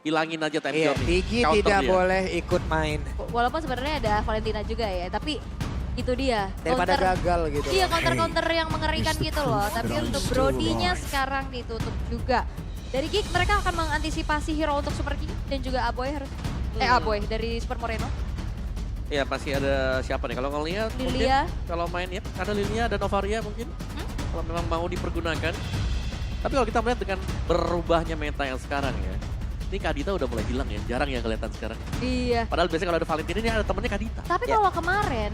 Hilangin aja time Iya, zone nih. Digi Counter tidak dia. boleh ikut main. Walaupun sebenarnya ada Valentina juga ya, tapi itu dia. Daripada gagal gitu. Iya, counter-counter yang mengerikan gitu loh. Tapi untuk Brody-nya sekarang ditutup juga. Dari Geek mereka akan mengantisipasi hero untuk Super King dan juga Aboy harus Aboy dari Super Moreno. Iya pasti ada siapa nih kalau ngelihat mungkin Lilia. kalau main ya ada Lilia dan Novaria mungkin kalau memang mau dipergunakan. Tapi kalau kita melihat dengan berubahnya meta yang sekarang ya. Ini Kadita udah mulai hilang ya, jarang ya kelihatan sekarang. Iya. Padahal biasanya kalau ada Valentina ini ada temennya Kadita. Tapi kalau kemarin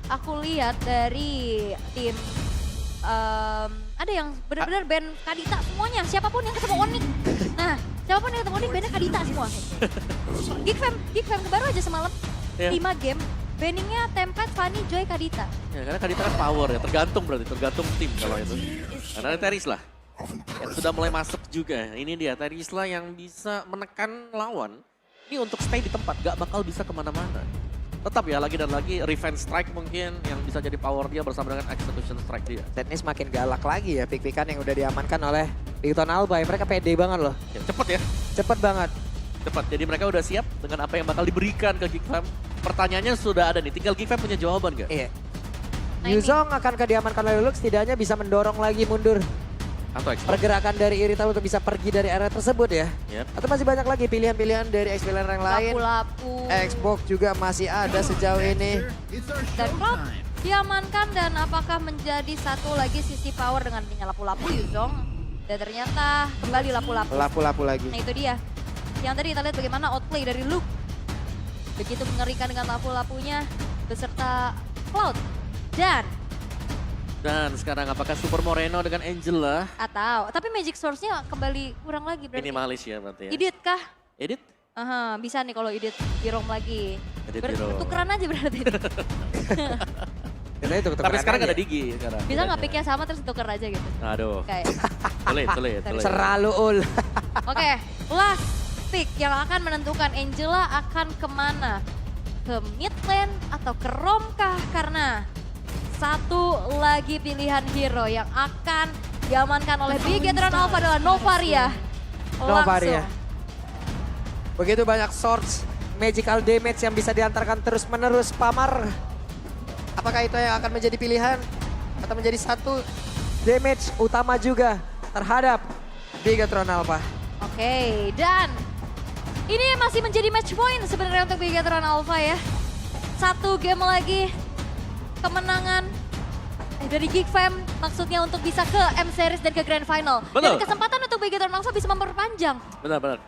aku lihat dari tim ada yang benar-benar band Kadita semuanya. Siapapun yang ketemu Onyx. Nah, siapapun yang ketemu Onyx bandnya Kadita semua. Geek Fam baru aja semalam 5 game. Banningnya Tempest, Fanny, Joy, Kadita. Ya karena Kadita kan power ya, tergantung berarti, tergantung tim kalau itu. Karena ada Teris lah. Yang sudah mulai masuk juga. Ini dia Teris lah yang bisa menekan lawan. Ini untuk stay di tempat, gak bakal bisa kemana-mana. Tetap ya lagi dan lagi revenge strike mungkin yang bisa jadi power dia bersama dengan execution strike dia. Dan ini semakin galak lagi ya pick-pickan yang udah diamankan oleh Liton Alba. Mereka pede banget loh. Ya, cepet ya. Cepet banget. Cepat, jadi mereka udah siap dengan apa yang bakal diberikan ke Geek Fam. Pertanyaannya sudah ada nih, tinggal Geek Fam punya jawaban gak? Iya. Nah, Yuzong akan diamankan oleh Lux, setidaknya bisa mendorong lagi mundur Atau Xbox? pergerakan dari Irita untuk bisa pergi dari area tersebut ya. Yep. Atau masih banyak lagi pilihan-pilihan dari Xplayer yang lain. Lapu-lapu. Xbox juga masih ada sejauh ini. Dan Cloud diamankan dan apakah menjadi satu lagi sisi power dengan adanya lapu-lapu Yuzong. Dan ternyata kembali lapu-lapu. Lapu-lapu lagi. Nah itu dia. Yang tadi kita lihat bagaimana outplay dari Luke. Begitu mengerikan dengan lapu-lapunya beserta Cloud. Dan sekarang apakah Super Moreno dengan Angela? Atau, tapi Magic Source-nya kembali kurang lagi berarti. Minimalis ya berarti ya. Edit kah? Edit? Aha, bisa nih kalau edit di ROM lagi. Edit di ROM. Tukeran aja berarti. Tapi sekarang gak ada Digi sekarang. Bisa nggak pick-nya sama terus tuker aja gitu. Aduh. Kayak. Sulit. Seralu ul. Oke, last pick yang akan menentukan Angela akan kemana? Ke mid lane atau ke ROM kah? Karena satu lagi pilihan hero yang akan diamankan oleh Bigetron Alpha adalah Novaria. Novaria. Begitu banyak source magical damage yang bisa diantarkan terus-menerus Pamar. Apakah itu yang akan menjadi pilihan? Atau menjadi satu damage utama juga terhadap Bigetron Alpha? Oke, dan ini masih menjadi match point sebenarnya untuk Bigetron Alpha ya. Satu game lagi kemenangan dari Geek Fam, maksudnya untuk bisa ke M-Series dan ke Grand Final. Betul. Dan kesempatan untuk Bigetron Alpha bisa memperpanjang. Benar.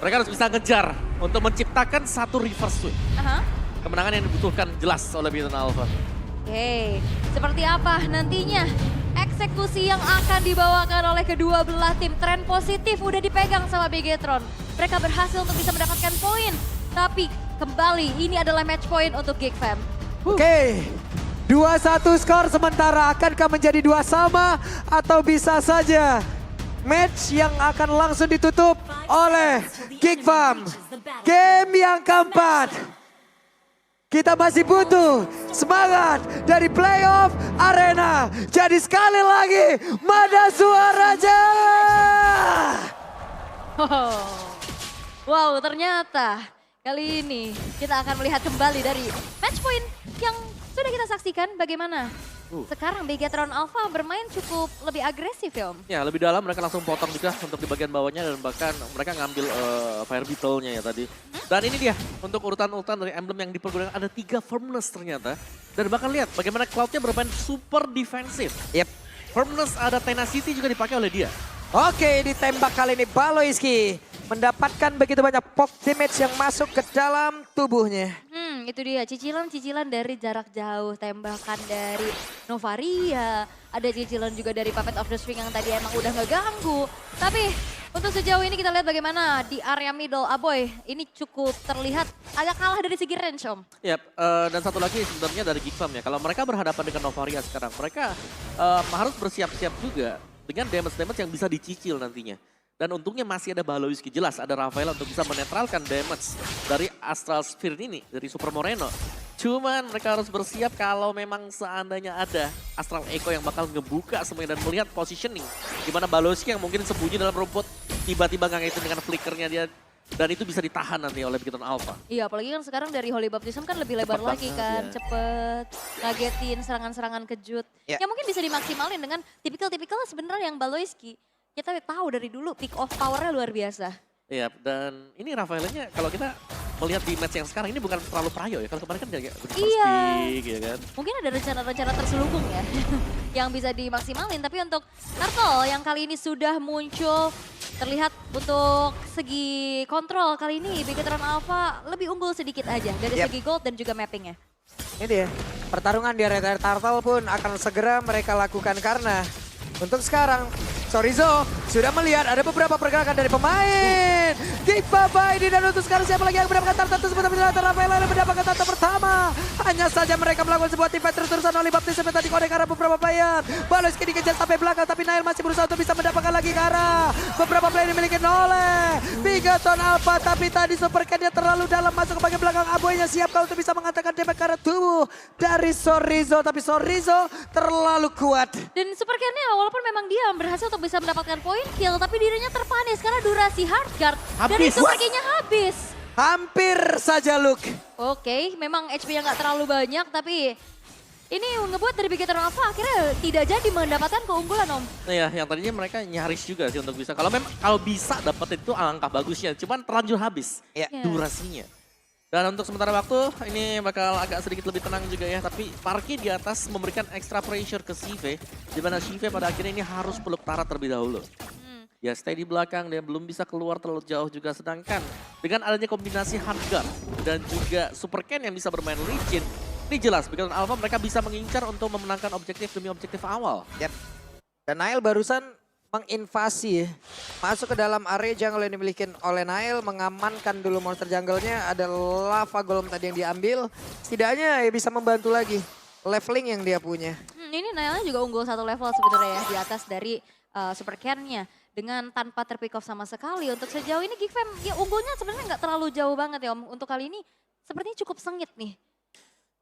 Mereka harus bisa ngejar untuk menciptakan satu reverse sweep. Aha. Kemenangan yang dibutuhkan jelas oleh Bigetron Alpha. Oke, seperti apa nantinya eksekusi yang akan dibawakan oleh kedua belah tim. Tren positif udah dipegang sama Bigetron. Mereka berhasil untuk bisa mendapatkan poin. Tapi kembali ini adalah match point untuk Geek Fam. Oke, 2-1 skor sementara akankah menjadi 2 sama atau bisa saja match yang akan langsung ditutup oleh Geek Fam. Game yang keempat. Kita masih butuh semangat dari playoff arena. Jadi sekali lagi, mana suaranya? Wow, ternyata kali ini kita akan melihat kembali dari match point yang sudah kita saksikan bagaimana sekarang Bigetron Alpha bermain cukup lebih agresif ya Om. Ya lebih dalam mereka langsung potong juga untuk di bagian bawahnya dan bahkan mereka ngambil Fire Beetle-nya ya tadi. Dan ini dia untuk urutan-urutan dari emblem yang dipergunakan ada 3 firmness ternyata. Dan bahkan lihat bagaimana Cloud-nya bermain super defensif. Yep. Firmness ada Tenacity juga dipakai oleh dia. Oke, ditembak kali ini Baloiski mendapatkan begitu banyak poke damage yang masuk ke dalam tubuhnya. Itu dia cicilan-cicilan dari jarak jauh, tembakan dari Novaria, ada cicilan juga dari Puppet of the String yang tadi emang udah ngeganggu. Tapi untuk sejauh ini kita lihat bagaimana di area middle Aboy ini cukup terlihat agak kalah dari segi range Om. Yap, dan satu lagi sebenarnya dari Geek Fam ya, kalau mereka berhadapan dengan Novaria sekarang, mereka harus bersiap-siap juga dengan damage-damage yang bisa dicicil nantinya. Dan untungnya masih ada Baloiski, jelas ada Rafaela untuk bisa menetralkan damage dari Astral Sphere ini, dari Super Moreno. Cuman mereka harus bersiap kalau memang seandainya ada Astral Echo yang bakal ngebuka semuanya dan melihat positioning. Dimana Baloiski yang mungkin sembunyi dalam rumput tiba-tiba ngagetin dengan flickernya dia. Dan itu bisa ditahan nanti oleh Big Time Alpha. Iya, apalagi kan sekarang dari Holy Baptism kan lebih lebar Cepet lagi banget, kan. ya. Cepet, ngagetin, serangan-serangan kejut. Ya. Yang mungkin bisa dimaksimalin dengan tipikal-tipikal sebenarnya yang Baloiski. Kita tahu dari dulu pick off powernya luar biasa. Iya, dan ini Rafaelnya kalau kita melihat di match yang sekarang ini bukan terlalu prayo ya. Kalau kemarin kan kayak first Iya. pick ya kan. Mungkin ada rencana-rencana terselubung ya. yang bisa dimaksimalin. Tapi untuk Turtle yang kali ini sudah muncul. Terlihat untuk segi kontrol kali ini Big Time Alpha lebih unggul sedikit aja. Dari segi gold dan juga mappingnya. Ini dia, pertarungan di area Turtle pun akan segera mereka lakukan karena untuk sekarang Sorizo sudah melihat ada beberapa pergerakan dari pemain. Gigfam ini dan untuk sekarang siapa lagi yang mendapatkan tarta tersebut tapi Rafael yang mendapatkan tarta pertama. Hanya saja mereka melakukan sebuah team fight terus-terusan oleh Baptism yang tadi kode ke arah beberapa player. Baloiski dikejar sampai belakang tapi Nail masih berusaha untuk bisa mendapatkan lagi ke arah beberapa player dimiliki oleh Big Time Alpha tapi tadi Supercat-nya terlalu dalam masuk ke bagian belakang. Aboynya siap kalau untuk bisa mengatakan damage ke arah tubuh dari Sorizo tapi Sorizo terlalu kuat. Dan Supercat-nya walaupun memang dia berhasil untuk bisa mendapatkan point kill tapi dirinya terpanis karena durasi hard guard dari Habis. Supercat-nya habis. Hampir saja Luke. Oke, memang HP-nya nggak terlalu banyak tapi ini ngebuat dari Big Time Alpha akhirnya tidak jadi mendapatkan keunggulan Om. Nah ya, yang tadinya mereka nyaris juga sih untuk bisa. Kalau bisa dapat itu alangkah bagusnya. Cuman terlanjur habis Ya. durasinya. Dan untuk sementara waktu ini bakal agak sedikit lebih tenang juga ya. Tapi Parky di atas memberikan extra pressure ke Sive. Di mana Sive pada akhirnya ini harus peluk Tara terlebih dahulu. Ya stay di belakang, dia belum bisa keluar terlalu jauh juga. Sedangkan dengan adanya kombinasi handgun dan juga Super Ken yang bisa bermain licin. Ini jelas, Big Time Alpha mereka bisa mengincar untuk memenangkan objektif demi objektif awal. Yep. Dan Nail barusan menginvasi ya. Masuk ke dalam area jungle yang dimiliki oleh Nail. Mengamankan dulu monster jungle-nya. Ada lava golem tadi yang diambil. Setidaknya ya bisa membantu lagi leveling yang dia punya. Ini Nailnya juga unggul satu level sebenarnya ya di atas dari Super Ken-nya. Dengan tanpa terpick off sama sekali. Untuk sejauh ini Gigfam ya unggulnya sebenarnya nggak terlalu jauh banget ya Om. Untuk kali ini sepertinya cukup sengit nih.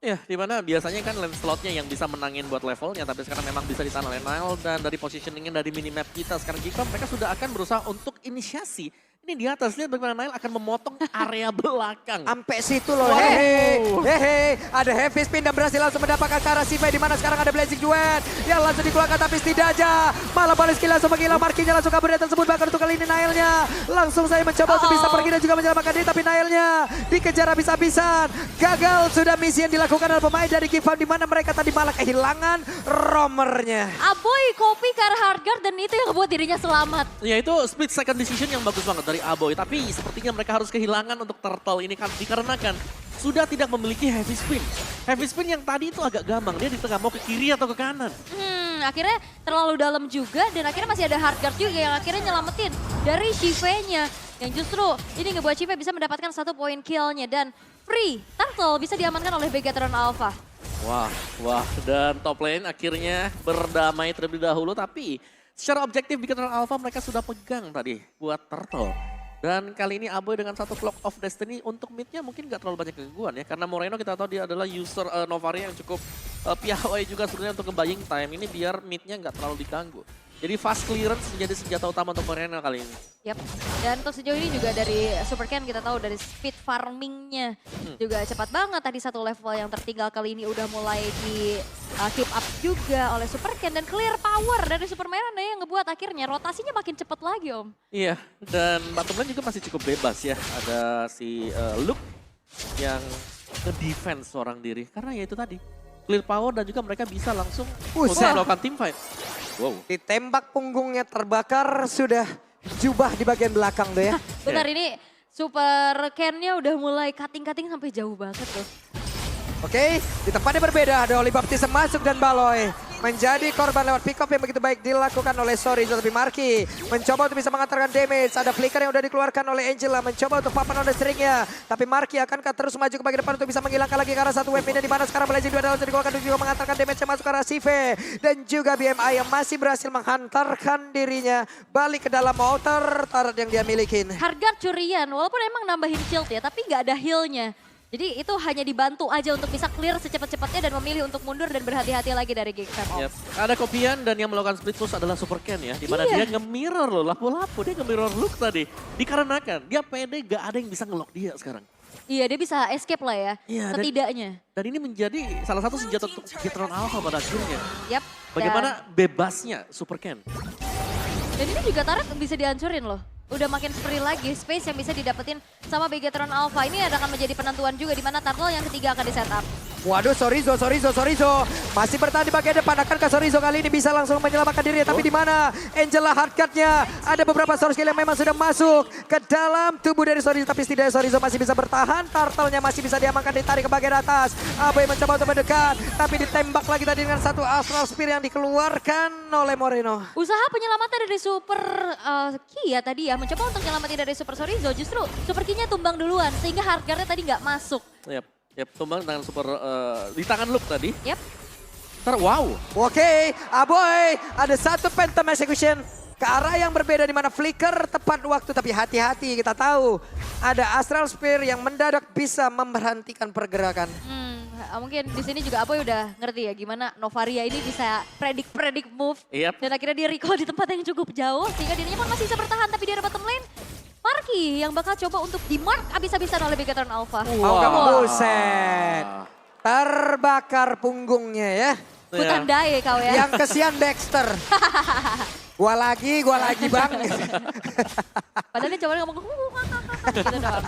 Ya, dimana biasanya kan lane slotnya yang bisa menangin buat levelnya, tapi sekarang memang bisa ditahan oleh Nile dan dari positioningnya dari minimap kita sekarang Gigfam mereka sudah akan berusaha untuk inisiasi. Ini di atas, lihat bagaimana Nile akan memotong area belakang. Sampai situ loh, Wow. hehe, ada heavy spin dan berhasil langsung mendapatkan ke arah Sive di mana sekarang ada Blazing Duet yang langsung dikeluarkan tapi tidak aja. Malah Baloiski langsung menghilang, Markinya langsung kabur dari tersebut bahkan untuk kali ini Nailnya langsung saya mencoba untuk bisa pergi dan juga menyelamatkan diri tapi Nailnya dikejar habis-habisan. Gagal sudah misi yang dilakukan oleh pemain dari Gigfam di mana mereka tadi malah kehilangan roamernya. Aboy kopi ke arah hardguard dan itu yang membuat dirinya selamat. Ya itu split second decision yang bagus banget dari Aboy, tapi sepertinya mereka harus kehilangan untuk Turtle ini kan dikarenakan sudah tidak memiliki heavy spin. Heavy spin yang tadi itu agak gampang, dia di tengah mau ke kiri atau ke kanan. Akhirnya terlalu dalam juga dan akhirnya masih ada hardguard juga yang akhirnya nyelamatin dari Shive-nya. Yang justru ini ngebuat Shive bisa mendapatkan 1 poin kill-nya dan free Turtle bisa diamankan oleh Big Time Alpha. Wah, dan top lane akhirnya berdamai terlebih dahulu, tapi secara objektif Big Time Alpha mereka sudah pegang tadi buat Turtle. Dan kali ini Aboy dengan satu Clock of Destiny untuk midnya mungkin nggak terlalu banyak gangguan ya. Karena Moreno kita tahu dia adalah user Novaria yang cukup piawai juga sebenarnya untuk nge-buying time. Ini biar midnya nggak terlalu diganggu. Jadi fast clearance menjadi senjata utama untuk Moreno kali ini. Yap. Dan untuk sejauh ini juga dari Super Ken kita tahu dari speed farmingnya juga cepat banget. Tadi satu level yang tertinggal kali ini udah mulai di keep up juga oleh Super Ken. Dan clear power dari Super Moreno yang ngebuat akhirnya rotasinya makin cepat lagi Om. Iya, dan bottom lane juga masih cukup bebas ya. Ada si Luke yang nge-defense seorang diri. Karena ya itu tadi, clear power dan juga mereka bisa langsung untuk melakukan team fight. Wow. Ditembak punggungnya terbakar sudah jubah di bagian belakang tuh ya. Benar ini Super Ken-nya udah mulai cutting-cutting sampai jauh banget tuh. Oke, di tempatnya berbeda ada Holy Baptism masuk dan Baloy menjadi korban lewat pick off yang begitu baik dilakukan oleh Sorizo. Tapi Marky mencoba untuk bisa mengantarkan damage. Ada flicker yang udah dikeluarkan oleh Angela mencoba untuk papan on the string-nya. Tapi Marky akankah terus maju ke bagian depan untuk bisa menghilangkan lagi ke arah satu wave ini di mana sekarang Blazing Duel langsung dikeluarkan dan juga mengantarkan damage yang masuk ke arah Sive. Dan juga BMI yang masih berhasil menghantarkan dirinya balik ke dalam outer turret yang dia miliki. Harga curian walaupun emang nambahin shield ya tapi nggak ada heal-nya. Jadi itu hanya dibantu aja untuk bisa clear secepat-cepatnya dan memilih untuk mundur dan berhati-hati lagi dari Geek Fam. Yep. Ada Kopian dan yang melakukan split push adalah Super Ken ya. Dimana Iya. dia nge-mirror loh, lapu-lapu. Dia nge-mirror look tadi. Dikarenakan dia pede gak ada yang bisa nge-lock dia sekarang. Iya, dia bisa escape lah ya, Iya, setidaknya. Dan ini menjadi salah satu senjata untuk Gitron Alpha pada akhirnya. Yap. Bagaimana bebasnya Super Ken. Dan ini juga turret bisa dihancurin loh. Udah makin free lagi, space yang bisa didapetin sama Bigetron Alpha. Ini akan menjadi penentuan juga di mana turtle yang ketiga akan di-setup. Waduh, Sorizo. Masih bertahan di bagian depan. Akankah Sorizo kali ini bisa langsung menyelamatkan diri? Tapi di mana Angela hardcut-nya? Ada beberapa source kill yang memang sudah masuk ke dalam tubuh dari Sorizo. Tapi setidaknya Sorizo masih bisa bertahan. Turtle-nya masih bisa diamankan, ditarik ke bagian atas. Abai mencoba untuk mendekat. Tapi ditembak lagi tadi dengan satu Astral Spear yang dikeluarkan oleh Moreno. Usaha penyelamatan dari Super Kia tadi ya, mencoba untuk menyelamatin dari Super Sorizo. Justru Super Kia-nya tumbang duluan, sehingga hardguard-nya tadi nggak masuk. Yep, tumbang tangan super di tangan Luke tadi. Yap. Wow. Oke, Aboy ada satu Phantom Execution ke arah yang berbeda di mana flicker tepat waktu. Tapi hati-hati, kita tahu ada Astral Spear yang mendadak bisa memberhentikan pergerakan. Mungkin di sini juga Aboy udah ngerti ya gimana Novaria ini bisa predik move. Yep. Dan akhirnya dia recall di tempat yang cukup jauh sehingga dirinya pun masih bisa bertahan, tapi dia ada bottom lane. Marky yang bakal coba untuk di-mark abis-abisan oleh Bigetron Alpha. Mau kamu buset. Terbakar punggungnya ya. Hutan dae kau ya. Yang kesian Dexter. Gua lagi bang. Padahal dia coba ngomong gitu doang.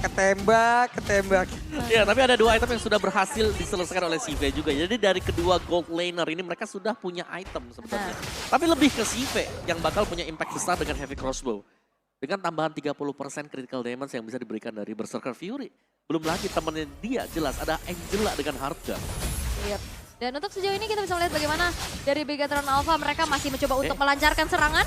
Ketembak. Ya, tapi ada dua item yang sudah berhasil diselesaikan oleh CV juga. Jadi dari kedua gold laner ini mereka sudah punya item sebenarnya. Tapi lebih ke CV yang bakal punya impact besar dengan heavy crossbow. Dengan tambahan 30% critical damage yang bisa diberikan dari Berserker Fury. Belum lagi temennya dia jelas ada Angela dengan Hardgun. Yep. Dan untuk sejauh ini kita bisa melihat bagaimana dari Bigetron Alpha mereka masih mencoba untuk melancarkan serangan.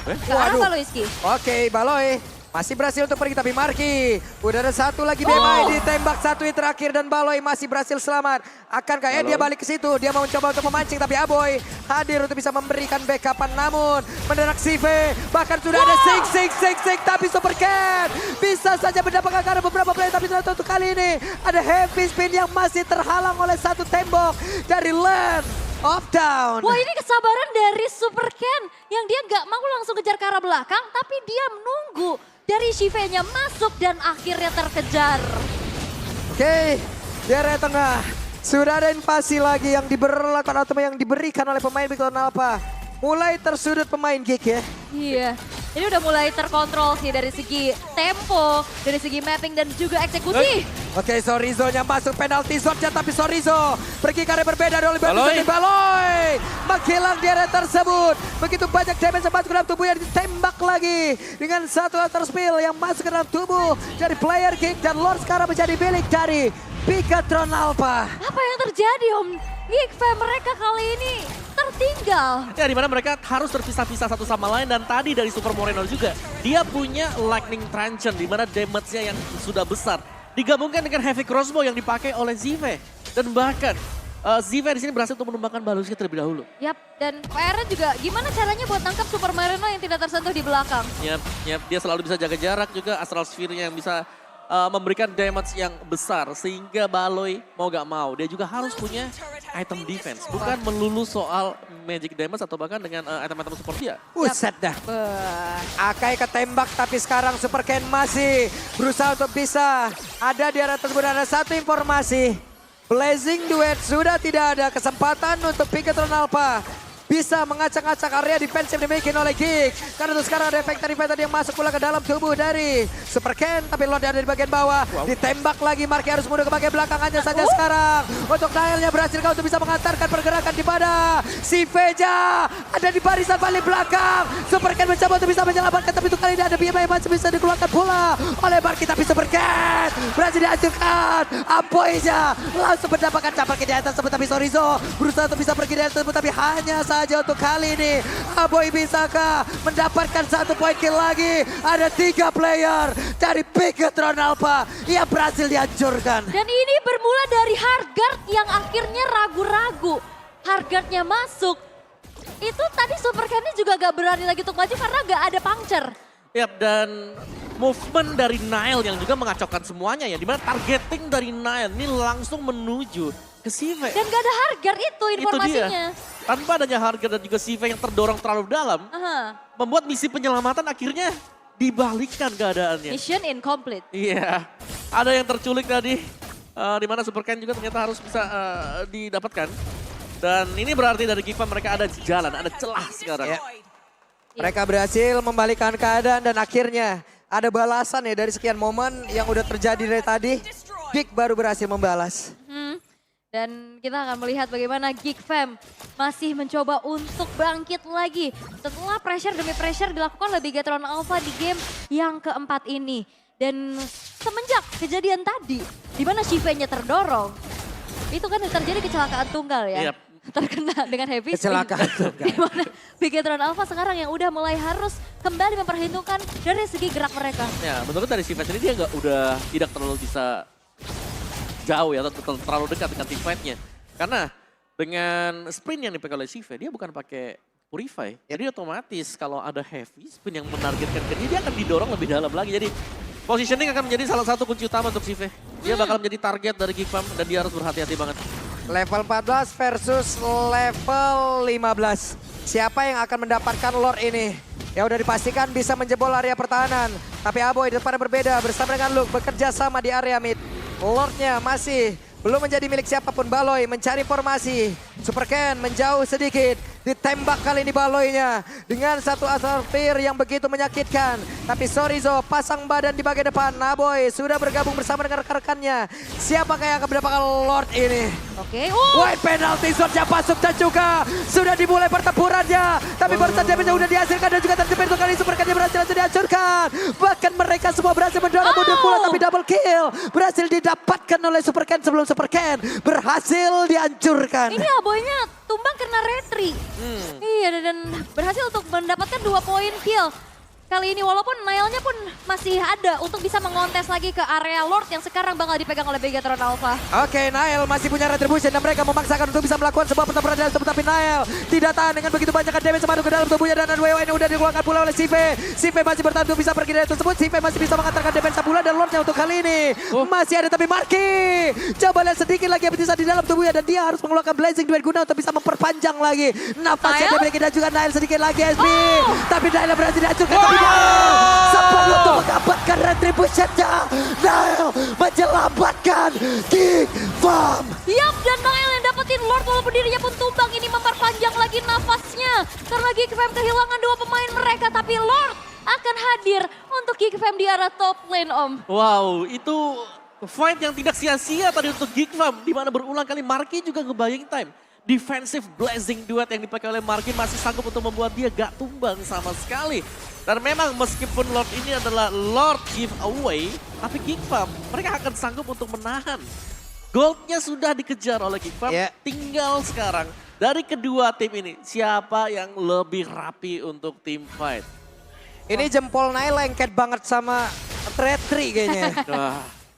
Ke arah Waduh. Baloiski. Oke, Baloy masih berhasil untuk pergi, tapi Marky udah ada satu lagi BMI ditembak satu hit terakhir dan Baloy masih berhasil selamat. Akan kayak dia balik ke situ, dia mau mencoba untuk memancing tapi Aboy hadir untuk bisa memberikan backupan, namun mendadak CV bahkan sudah ada sing tapi Super Ken bisa saja mendapatkan karena beberapa play, tapi ternyata untuk kali ini ada heavy spin yang masih terhalang oleh satu tembok dari Land of Down. Wah, ini kesabaran dari Super Ken yang dia nggak mau langsung kejar ke arah belakang, tapi dia menunggu dari Shive-nya masuk dan akhirnya terkejar. Oke, di area tengah sudah ada invasi lagi yang diberlakukan atau yang diberikan oleh pemain Bigetron Alpha. Mulai tersudut pemain Geek ya. Iya, ini udah mulai terkontrol sih dari segi tempo, dari segi mapping dan juga eksekusi. Oke, Sorizo-nya masuk penalti shotnya, tapi Sorizo pergi ke area berbeda oleh Baloy. Baloy. Menghilang di area tersebut. Begitu banyak damage yang masuk ke dalam tubuhnya, ditembak lagi dengan satu Astral Spear yang masuk ke dalam tubuh dari player Geek, dan Lord sekarang menjadi milik dari Bigetron Alpha. Apa yang terjadi Om? Geek Fam mereka kali ini tertinggal. Ya, dimana mereka harus terpisah-pisah satu sama lain, dan tadi dari Super Moreno juga dia punya Lightning Truncheon dimana damage-nya yang sudah besar digabungkan dengan heavy crossbow yang dipakai oleh Zive, dan bahkan Zive di sini berhasil untuk menumbangkan Baloiski terlebih dahulu. Yap, dan PR-nya juga gimana caranya buat nangkap Super Moreno yang tidak tersentuh di belakang. Yap, dia selalu bisa jaga jarak juga, Astral Sphere-nya yang bisa memberikan damage yang besar sehingga Baloy mau gak mau dia juga harus punya item defense, bukan melulu soal magic damage atau bahkan dengan item-item support dia. Buset dah. Akai ketembak, tapi sekarang Super Ken masih berusaha untuk bisa ada di area tersebut. Ada satu informasi, Blazing Duet sudah tidak ada kesempatan untuk Bigetron Alpha bisa mengacak-acak area defensif dimiliki oleh Geek. Karena itu sekarang ada efek tadi yang masuk pula ke dalam tubuh dari Super Ken. Tapi Lord ada di bagian bawah. Ditembak lagi, Marky harus mundur ke bagian belakang hanya saja sekarang. Untuk Nailnya berhasil kau untuk bisa mengantarkan pergerakan di pada si Veja. Ada di barisan paling belakang. Super Ken mencoba untuk bisa menyelamatkan. Tapi itu kali ini ada BMI masih bisa dikeluarkan pula oleh Marky. Tapi Super Ken berhasil dihancurkan. Apoynya langsung mendapatkan campur ke di atas. Tapi Sorizo berusaha untuk bisa pergi dari tersebut. Tapi hanya saja untuk kali ini Aboy bisakah mendapatkan satu poin kill lagi. Ada 3 player dari Bigetron Alpha yang berhasil dihancurkan. Dan ini bermula dari Hardguard yang akhirnya ragu-ragu. Hardguardnya masuk. Itu tadi Super Ken juga gak berani lagi untuk maju karena gak ada puncture. Yap, dan movement dari Nile yang juga mengacaukan semuanya ya. Dimana targeting dari Nile ini langsung menuju ke Sive. Dan gak ada harga itu informasinya. Tanpa adanya harga dan juga Sive yang terdorong terlalu dalam, membuat misi penyelamatan akhirnya dibalikkan keadaannya. Mission incomplete. Iya, ada yang terculik tadi. Di mana Super Ken juga ternyata harus bisa didapatkan. Dan ini berarti dari Gigfam mereka ada jalan, ada celah sekarang. Ya. Mereka berhasil membalikkan keadaan dan akhirnya ada balasan ya dari sekian momen yang udah terjadi dari tadi. Gig baru berhasil membalas. Dan kita akan melihat bagaimana Gigfam masih mencoba untuk bangkit lagi. Setelah pressure demi pressure dilakukan oleh Bigetron Alpha di game yang keempat ini. Dan semenjak kejadian tadi, di mana Shive-nya terdorong, itu kan terjadi kecelakaan tunggal ya. Yep. Terkena dengan heavy spin. Kecelakaan tunggal. Di mana Bigetron Alpha sekarang yang udah mulai harus kembali memperhitungkan dari segi gerak mereka. Ya, menurut dari Shive sendiri dia udah tidak terlalu bisa jauh ya, atau terlalu dekat dengan team fight-nya. Karena dengan sprint yang dipegang oleh Shive, dia bukan pakai Purify. Jadi otomatis kalau ada heavy spin yang menargetkan ke dia akan didorong lebih dalam lagi. Jadi positioning akan menjadi salah satu kunci utama untuk Shive. Dia bakal menjadi target dari Gigfam dan dia harus berhati-hati banget. Level 14 versus level 15. Siapa yang akan mendapatkan Lord ini? Ya udah dipastikan bisa menjebol area pertahanan. Tapi Aboy di depan berbeda bersama dengan Luke bekerja sama di area mid. Lordnya masih belum menjadi milik siapapun. Baloy mencari formasi. Super Ken menjauh sedikit. Ditembak kali ini Baloynya dengan satu asafir yang begitu menyakitkan. Tapi Sorizo pasang badan di bagian depan. Naboy sudah bergabung bersama dengan rekan-rekannya. Siapakah yang akan mendapatkan Lord ini? Oke. White penalty zone-nya masuk dan juga sudah dimulai pertempurannya. Tapi barusan damage udah dihasilkan dan juga terjepit untuk kali Super Ken berhasil langsung dihancurkan. Bahkan mereka semua berhasil mendorong mundur pula tapi double kill. Berhasil didapatkan oleh Super Ken sebelum Super Ken berhasil dihancurkan. Ini Aboynya tumbang karena retri. Iya, dan berhasil untuk mendapatkan 2 poin kill. Kali ini walaupun Nile-nya pun masih ada untuk bisa mengontes lagi ke area Lord yang sekarang bakal dipegang oleh Bigetron Alpha. Oke, Nile masih punya retribution dan mereka memaksakan untuk bisa melakukan sebuah pertempuran dalam tubuh. Tapi Nile tidak tahan dengan begitu banyak damage masuk ke dalam tubuhnya dan WW ini udah dikeluarkan pula oleh Sive. Sive masih bertahan untuk bisa pergi dari tersebut. Sive masih bisa mengantarkan damage pula dan Lordnya untuk kali ini. Masih ada tapi Marky. Coba lihat sedikit lagi yang bisa di dalam tubuhnya dan dia harus mengeluarkan Blazing Duet guna untuk bisa memperpanjang lagi nafasnya. Dia memiliki dan juga Nile sedikit lagi SB. Tapi Nile berhasil dihancurkan. Sempat untuk mendapatkan retribution-nya. Nile menyelamatkan Gigfam. Yap, dan Nile yang dapetin Lord walaupun dirinya pun tumbang. Ini memperpanjang lagi nafasnya. Karena Gigfam kehilangan 2 pemain mereka. Tapi Lord akan hadir untuk Gigfam di arah top lane, Om. Wow, itu fight yang tidak sia-sia tadi untuk Gigfam. Di mana berulang kali Marky juga nge-buying time. Defensive Blazing Duet yang dipakai oleh Marky masih sanggup untuk membuat dia gak tumbang sama sekali. Dan memang meskipun Lord ini adalah Lord giveaway, tapi Gigfam mereka akan sanggup untuk menahan. Goldnya sudah dikejar oleh Gigfam, tinggal sekarang dari kedua tim ini siapa yang lebih rapi untuk tim fight. Ini jempol Nile lengket banget sama Retri kayaknya.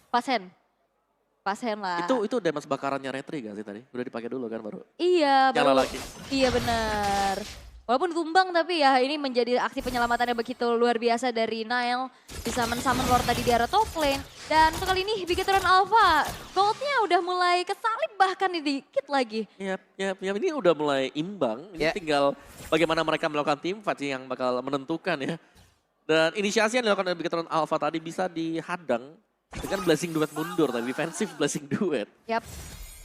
Pasen lah. Itu damage bakarannya Retri gak sih tadi? Udah dipakai dulu kan baru? Iya, nyala lagi. Iya benar. Walaupun tumbang tapi ya ini menjadi aksi penyelamatan yang begitu luar biasa dari Nile. Bisa men-summon Lord tadi di arah top lane. Dan untuk kali ini Bigetron Alpha goldnya udah mulai kesalip bahkan dikit lagi. Ya, ini udah mulai imbang. Ini tinggal bagaimana mereka melakukan team fight yang bakal menentukan ya. Dan inisiasi yang dilakukan oleh Bigetron Alpha tadi bisa dihadang dengan Blazing Duet mundur tadi, defensive Blazing Duet. Yap.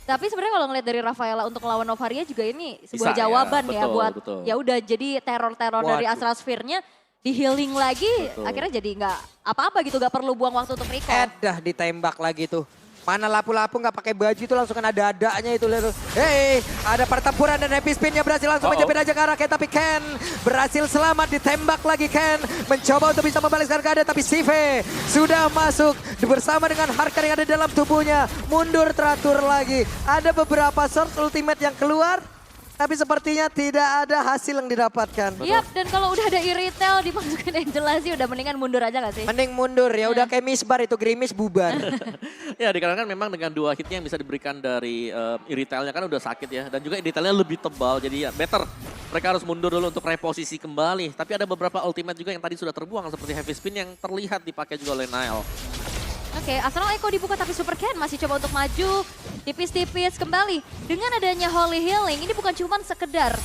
Tapi sebenarnya kalau ngeliat dari Rafaela untuk melawan Novaria juga ini sebuah Bisa, jawaban ya, buat betul. ya udah jadi teror-teror dari Astral Sphere-nya di healing lagi akhirnya jadi nggak apa-apa gitu, nggak perlu buang waktu untuk recall. Dah ditembak lagi tuh. Mana lapu-lapu nggak pakai baju itu langsung kena dadanya itu. Hei, ada pertempuran dan happy spin-nya berhasil langsung menjepit aja ke arah Ken. Tapi Ken berhasil selamat, ditembak lagi Ken. Mencoba untuk bisa membalaskan keadaan tapi Sive sudah masuk bersama dengan Harkan yang ada di dalam tubuhnya. Mundur teratur lagi. Ada beberapa source ultimate yang keluar. Tapi sepertinya tidak ada hasil yang didapatkan. Yap, dan kalau udah ada e-retail dimasukin Angela sih udah mendingan mundur aja gak sih? Mending mundur ya, udah kayak misbar itu, gerimis bubar. Ya dikarenakan memang dengan 2 hitnya yang bisa diberikan dari e-retailnya kan udah sakit ya. Dan juga e-retailnya lebih tebal jadi ya better Mereka harus mundur dulu untuk reposisi kembali. Tapi ada beberapa ultimate juga yang tadi sudah terbuang seperti Heavy Spin yang terlihat dipakai juga oleh Nile. Oke, Astral Echo dibuka tapi Super Ken masih coba untuk maju. Tipis-tipis kembali. Dengan adanya Holy Healing, ini bukan cuma sekedar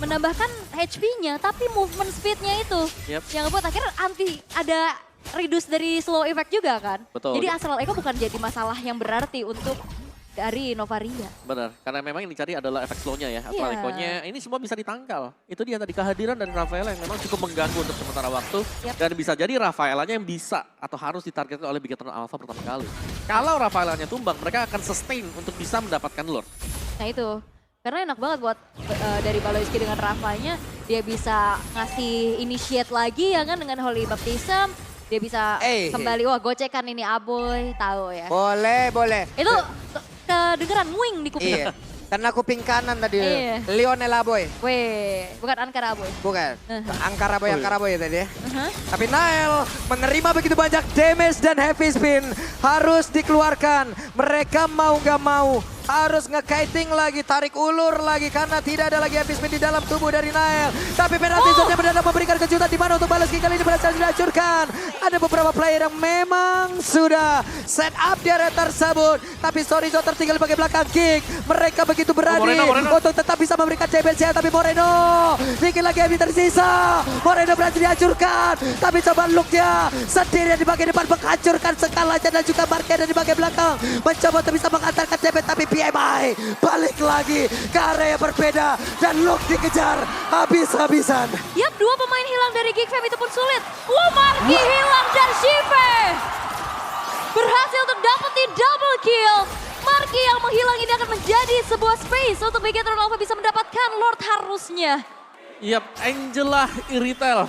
menambahkan HP-nya, tapi movement speed-nya itu. Yep. Yang ngebuat akhirnya ada reduce dari slow effect juga kan. Betul. Jadi Astral Echo bukan jadi masalah yang berarti untuk dari Novaria. Benar, karena memang yang dicari adalah efek slow-nya ya. Astral Iya. Echo-nya ini semua bisa ditangkal. Itu dia tadi kehadiran dari Rafaela yang memang cukup mengganggu untuk sementara waktu. Yep. Dan bisa jadi Rafaelanya yang bisa atau harus ditargetkan oleh Bigetron Alpha pertama kali. Kalau Rafaelanya tumbang, mereka akan sustain untuk bisa mendapatkan Lord. Nah itu, karena enak banget buat dari Baloiski dengan Rafanya, dia bisa ngasih initiate lagi ya kan dengan Holy Baptism. Dia bisa kembali, wah gocekan ini Aboy, tahu ya. Boleh. Itu kedengeran muing di kuping. Iya. Karena kuping kanan tadi. Iya. Lionel Aboy. Weh, bukan Ankara Aboy. Bukan. Angkara Boy tadi ya. Uh-huh. Tapi Nile menerima begitu banyak damage dan heavy spin. Harus dikeluarkan. Mereka mau gak mau harus nge-kiting lagi, tarik ulur lagi karena tidak ada lagi heavy spin di dalam tubuh dari Nile. Tapi penalti zone-nya benar memberikan kejutan di mana untuk balas kali ini berhasil dihancurkan. Ada beberapa player yang memang sudah set up di area tersebut. Tapi Sorizo tertinggal di bagian belakang kick. Mereka begitu berani Moreno. untuk tetap bisa memberikan CBC. Tapi Moreno, sedikit lagi yang tersisa. Moreno berhasil dihancurkan. Tapi coba look-nya sendirian di bagian depan menghancurkan skalanya dan juga Marquez di bagian belakang. Mencoba untuk bisa mengantarkan CB tapi PMI balik lagi ke area yang berbeda dan Luke dikejar habis-habisan. Yap, dua pemain hilang dari Geek Fam itu pun sulit. Marky hilang dan Shive berhasil untuk dapetin double kill. Marky yang menghilang ini akan menjadi sebuah space untuk Bigetron Alpha bisa mendapatkan Lord harusnya. Yap, Angela Iritel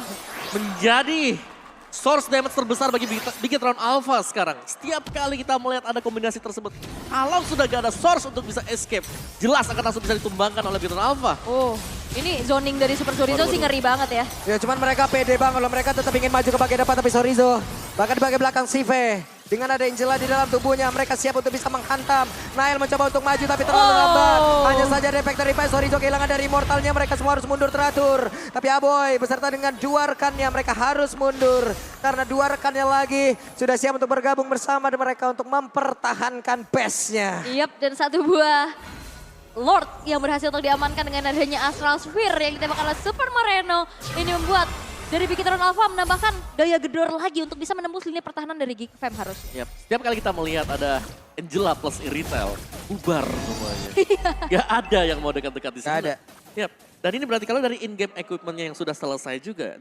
menjadi source damage terbesar bagi Bigetron Alpha sekarang. Setiap kali kita melihat ada kombinasi tersebut, kalau sudah gak ada source untuk bisa escape, jelas akan langsung bisa ditumbangkan oleh Bigetron Alpha. Oh, ini zoning dari Super Sorizo sih ngeri banget ya. Ya cuman mereka pede banget kalau mereka tetap ingin maju ke bagian depan tapi Sorizo bahkan di bagian belakang Sive. Dengan ada Angela di dalam tubuhnya, mereka siap untuk bisa menghantam. Nile mencoba untuk maju tapi terlalu lambat. Hanya saja ada efek dari Sorizo kehilangan dari immortalnya. Mereka semua harus mundur teratur. Tapi Aboy beserta dengan dua rekannya mereka harus mundur. Karena dua rekannya lagi sudah siap untuk bergabung bersama dengan mereka untuk mempertahankan base-nya. Yap, dan satu buah Lord yang berhasil untuk diamankan dengan adanya Astral Sphere yang ditembakkan oleh Super Moreno. Ini membuat dari Bigetron Alpha menambahkan daya gedor lagi untuk bisa menembus lini pertahanan dari Geek Fam harus. Yap, setiap kali kita melihat ada Angela plus Iritel, bubar semuanya. Gak ada yang mau dekat-dekat di sini. Gak ada. Yap, dan ini berarti kalau dari in-game equipment-nya yang sudah selesai juga,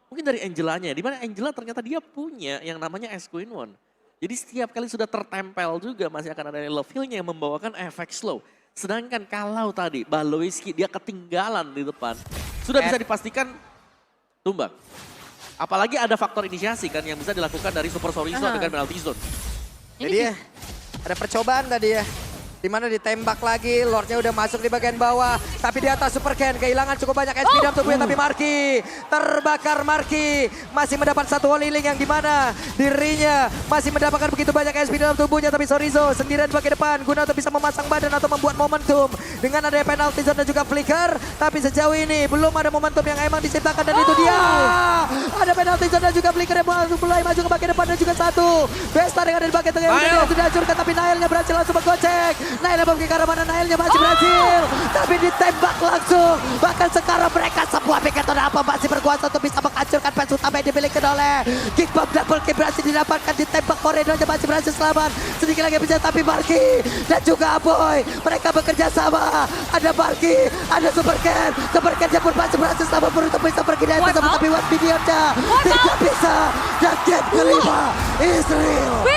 mungkin dari Angelanya, di mana Angela ternyata dia punya yang namanya S Queen One. Jadi setiap kali sudah tertempel juga masih akan ada love heal-nya yang membawakan efek slow. Sedangkan kalau tadi Baloiski dia ketinggalan di depan, sudah bisa dipastikan tumbang. Apalagi ada faktor inisiasi kan yang bisa dilakukan dari Super Sorizo dengan penalty zone. Jadi ya ada percobaan tadi ya. Dimana ditembak lagi, Lordnya udah masuk di bagian bawah. Tapi di atas Super Ken kehilangan cukup banyak HP dalam tubuhnya. Tapi Marky, terbakar Marky. Masih mendapat satu Holy Link yang dimana dirinya masih mendapatkan begitu banyak HP dalam tubuhnya. Tapi Sorizo sendirian di bagian depan guna untuk bisa memasang badan atau membuat momentum. Dengan ada penalty zone dan juga flicker. Tapi sejauh ini belum ada momentum yang emang diciptakan dan itu dia. Ada penalty zone dan juga flicker yang mulai maju ke bagian depan dan juga satu. Bestar yang ada di bagian tengah yang sudah dihancurkan tapi Nile-nya berhasil langsung menggocek. Nile membagi ke arah mana, Nile-nya masih berhasil. Tapi ditembak langsung. Bahkan sekarang mereka sebuah Bigetron Alpha masih berkuasa untuk bisa menghancurkan fans utama yang dimiliki oleh Geek Fam. Double kill berhasil didapatkan, ditembak Moreno-nya masih berhasil selamat. Sedikit lagi bisa tapi Marky dan juga Aboy. Mereka bekerja sama. Ada Marky, ada Super Ken. Super Ken pun masih berhasil selamat untuk bisa pergi dari tersebut. Tapi What Minion-nya tidak bisa. Dan game kelima is real.